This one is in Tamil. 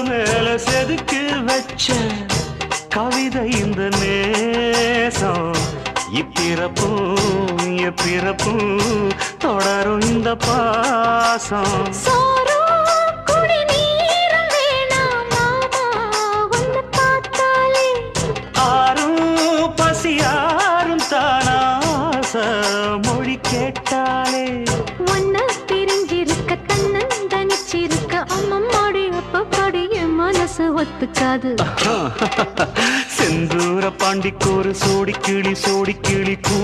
மேல செதுக்கு வச்ச கவிதை இந்த நேசம் இப்பிறப்பும் எப்பிறப்பும் தொடரும் இந்த பாசம் ஆரும் பசியாரும் தானாச மொழி கேட்டாலே ஒன்ன பிரிஞ்சிருக்க தன்னந்தனிச்சிருக்க அம்மம்மாடி அப்பப்படி என் மனசு ஒத்துக்காது செந்தூர பாண்டிக்கு ஒரு சோடி கிளி கூ